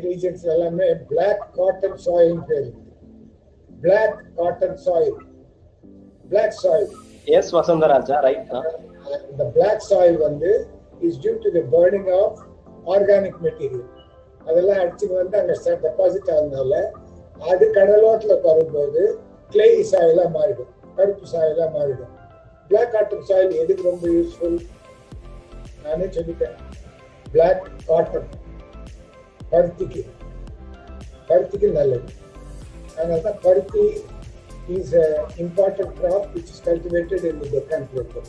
regions எல்லாமே black cotton soil பேரு. Black cotton soil. Black soil. Yes, Vasantaraja, right. The black soil வந்து is due to the burning of organic material. அதெல்லாம் அடிச்சு வந்து அங்க deposit ஆகுறதுனால அது கடலோட்டத்துல வரும்போது clay soil மாறிடும், கருப்பு சாயிலா மாறிடும். Black cotton soil எதுக்கு ரொம்ப யூஸ்ஃபுல்? நானே சொல்லிட்டேன். Black cotton பருத்திக்கு நல்லது. அதனால தான் பருத்தி is an important crop which is cultivated in the Deccan Plateau.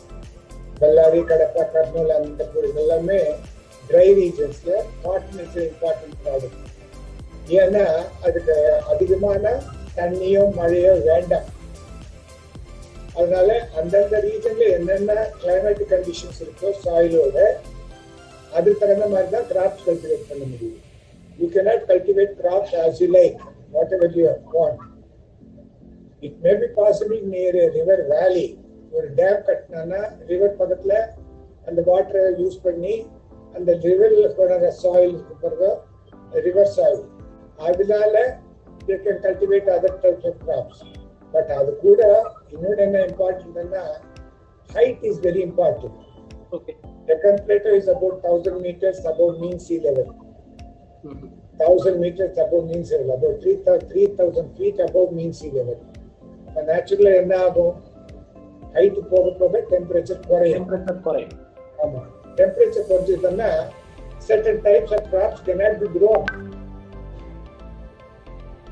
Ballari, Kadapa, Kurnool and எல்லாமே dry regionsல cotton is an important product. ஏன்னா அதுக்கு அதிகமான தண்ணியோ மழையோ வேண்டாம். அதனால அந்தந்த ரீஜன்ல என்னென்ன கிளைமேட்டிக் கண்டிஷன்ஸ் இருக்கோ சாயிலோட அது தகுந்த மாதிரி தான் கிராப்ஸ் கல்டிவேட் பண்ண முடியும். You cannot cultivate crops as you like, whatever you want. It may be possible near a river valley. ஒரு டேம் கட்டினா ரிவர் பக்கத்துல அந்த வாட்டரை யூஸ் பண்ணி அந்த ரிவர்ல போற சாயில் இருக்கிறதோ ரிவர் சாயில் அதனால they can cultivate other types of crops. But அது கூட இன்னொரு என்ன இம்பார்ட்டன்ட்னா height is very important. Okay. Deccan Plateau is about 1000 meters above mean sea level. 1000 meters above mean sea level, about 3000 feet above mean sea level. Naturally என்ன ஆகும்? height போக போக temperature குறையும். ஆமா, temperature குறைஞ்சதுன்னா certain types of crops cannot be grown.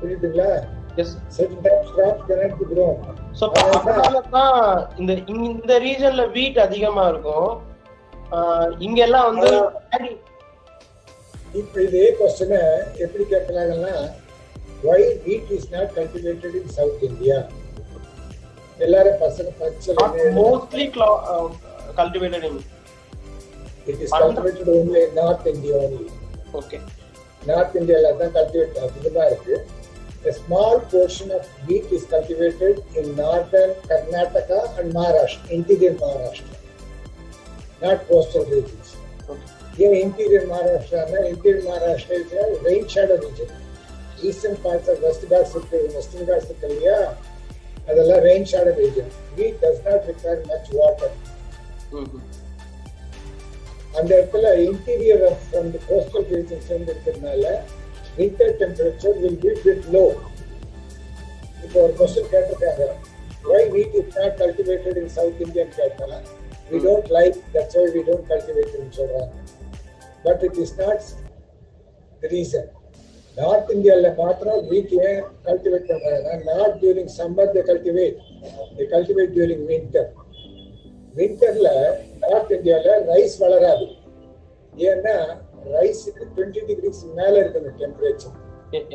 புரியுதுங்களா? Yes. Certain types of crops cannot be grown. So அதனால தான் இந்த ரீஜன்ல வீட் அதிகமா இருக்கும். இங்க எல்லாம் வந்து இப்ப இதே क्वेश्चन எப்படி கேட்கறாங்கன்னா why wheat is not cultivated in South India? எல்லாரும் mostly cultivated in it is cultivated only in North India only. Okay. North India la தான் cultivate அதிகமா இருக்கு. A small portion of wheat is cultivated in northern Karnataka and Maharashtra, interior Maharashtra, not coastal regions. Okay. Here interior Maharashtra is a rain shadow region. Eastern parts of Western Ghats area, adella rain shadow region. Wheat does not require much water. And the interior from the coastal regions இருக்கிறதுனால winter temperature will be bit low. இப்போ ஒரு question கேட்டிருக்காங்க, why wheat is not cultivated in South India கேட்டாங்க. We don't like, that's why we don't cultivate in சொல்றாங்க. But it is not the reason. North India la மாத்திரம் wheat ஏன் cultivate பண்றாங்கன்னா not during summer they cultivate during winter. Winterல North Indiaல rice வளராது. ஏன்னா ரைஸுக்கு 20 degrees மேல இருக்குது டெம்பரேச்சர்.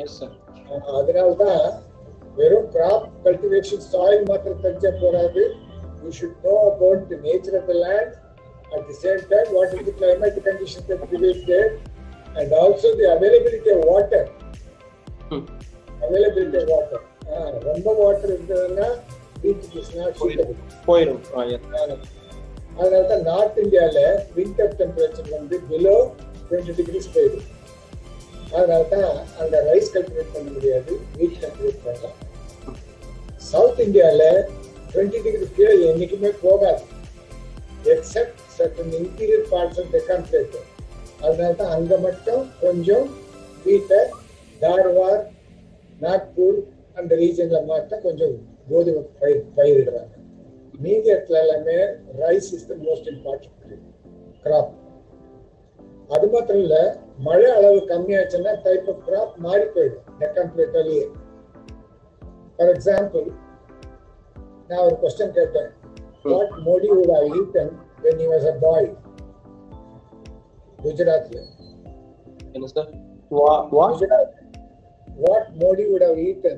Yes sir. அதனால தான் வெறும் கிராப் கல்டிவேஷன் சாயில் மாத்திரம் தெரிஞ்சா போறாது. You should know about the nature of the land, at the same time what is the climatic conditions that prevail there, and also the availability of water. Availability of water. ரொம்ப water இருந்ததுன்னா wheat is not suitable. போயிடும். அதனால தான் north இந்தியால winter temperature வந்து below 20 degrees போயிடும். அதனால தான் அங்க ரைஸ் கல்டிவேட் பண்ண முடியாது, வீட் கல்டிவேட் பண்ணலாம். சவுத் இந்தியால 20 degrees கீழே என்னைக்குமே போகாது, accept certain interior parts of Deccan Plateau. அதனால தான் அங்க மட்டும் கொஞ்சம் வீட்டை தார்வார், நாக்பூர் அந்த ரீஜன்ல மட்டும் கொஞ்சம் கோதுமை பயிரிடுறாங்க. மீதி இடத்துல எல்லாமே rice is the most important graph. அது மாத்திரம் இல்ல, மழை அளவு கம்மியாச்சுன்னா டைப் ஆஃப் கிராப் மாறி போயிடும் டெக்கான் பிளேட்டோலயே. ஃபார் எக்ஸாம்பிள், நான் ஒரு கொஸ்டின் கேட்டேன், what Modi would have eaten when he was a boy? குஜராத்ல. என்ன sir? Gujarat. What Modi would have eaten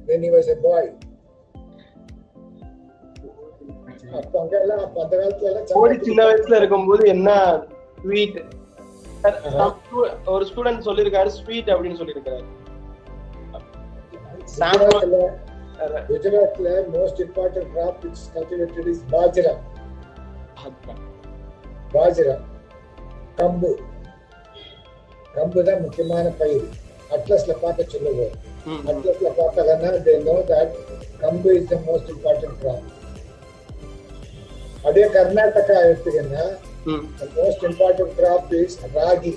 when he was a boy? Modi சின்ன வயசுல இருக்கும்போது என்ன ஸ்வீட், ஒரு ஸ்டூடெண்ட் சொல்லிருக்காரு ஸ்வீட் அப்படின்னு சொல்லிருக்காரு. குஜராத்ல most important crop which is cultivated is bajra. Bajra, kambu. கம்பு தான் முக்கியமான பயிர். அட்லஸ்ல பார்க்க சொல்லுவோம். அட்லஸ்ல பார்த்தாங்கன்னா they know that கம்பு is the most important crop. அதே கர்நாடகா எடுத்தீங்கன்னா the most important crop is ragi.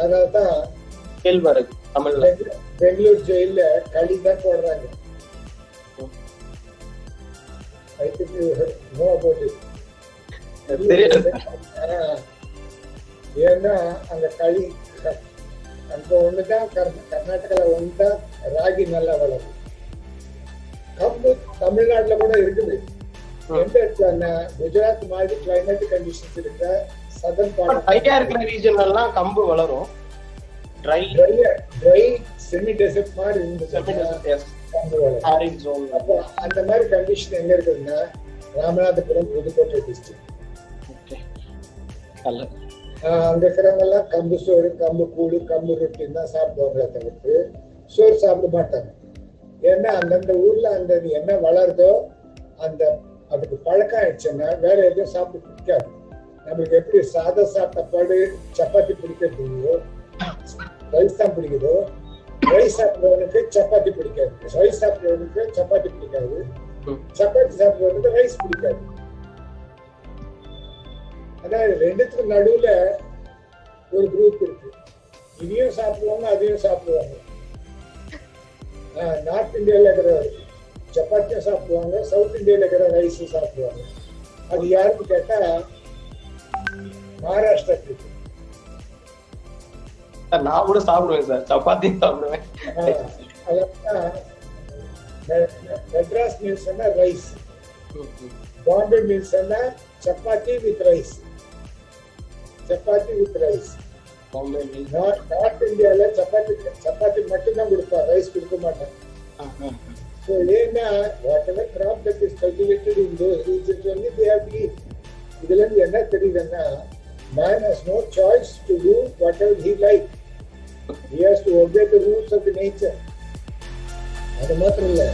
அதனால்தான் கேழ்வரகு தமிழ்ல பெங்களூர் ஜெயில களி தான் போடுறாங்க. I think you know about it. ஏன்னா அந்த களி அங்க ஒண்ணுதான் கர்நாடகால ஒண்ணுதான் ராகி நல்லா வளரும். கம்பு தமிழ்நாட்டுல கூட இருக்குது. எந்த இடத்துல குஜராத் மாதிரி கிளைமேட் கண்டிஷன்ஸ் இருக்க சதர்ன் பார்ட் ரீஜன் எல்லாம் கம்பு வளரும். ட்ரை செமி டெசர்ட் மாதிரி இருந்துச்சு கம்பு வளரும். அப்போ அந்த மாதிரி கண்டிஷன் எங்க இருக்குதுன்னா ராமநாதபுரம், புதுக்கோட்டை டிஸ்ட்ரிக்ட். அங்க இருக்கிறவங்க எல்லாம் கம்பு சோறு, கம்பு கூழு, கம்பு ரொட்டின்னு தான் சாப்பிடுவாங்க தவிர்த்து சோறு சாப்பிட மாட்டாங்க. ஏன்னா அந்தந்த ஊர்ல அந்த என்ன வளருதோ அந்த அதுக்கு பழக்கம் ஆயிடுச்சுன்னா வேற எதுவும் சாப்பிட பிடிக்காது. நம்மளுக்கு எப்படி சாதம் சாப்பிட்டப்பாடு சப்பாத்தி பிடிக்கிறதுலையோ ரைஸ் தான் பிடிக்குதோ, ரைஸ் சாப்பிடுறவனுக்கு சப்பாத்தி பிடிக்காது, ரைஸ் சாப்பிடுறவனுக்கு சப்பாத்தி பிடிக்காது, சப்பாத்தி சாப்பிடுறவனுக்கு ரைஸ் பிடிக்காது. அதாவது ரெண்டுத்துக்கு நடுவுல ஒரு குரூப் இருக்கு. இதையும் சாப்பிடுவாங்க அதையும் சாப்பிடுவாங்க. நார்த் இந்தியால இருக்கிற சப்பாத்தியும் சாப்பிடுவாங்க, சவுத் இந்தியால இருக்கிற ரைஸும் சாப்பிடுவாங்க. அது யாருன்னு கேட்டா மகாராஷ்டிரா இருக்கு. நான் கூட சாப்பிடுவேன் சார், சப்பாத்தி சாப்பிடுவேன். Madras meals rice, Bombay meals chapati with rice. North இந்தியால சப்பாத்தி மட்டும்தான் கொடுப்பாங்க, ரைஸ் கொடுக்க மாட்டாங்க. ஏன்னா whatever crop that is cultivated in those regions only they have to eat. இதுல இருந்து என்ன தெரியுதுன்னா man has no choice to do whatever he like. He has to obey the rules of the nature. அது மாத்திரம் இல்ல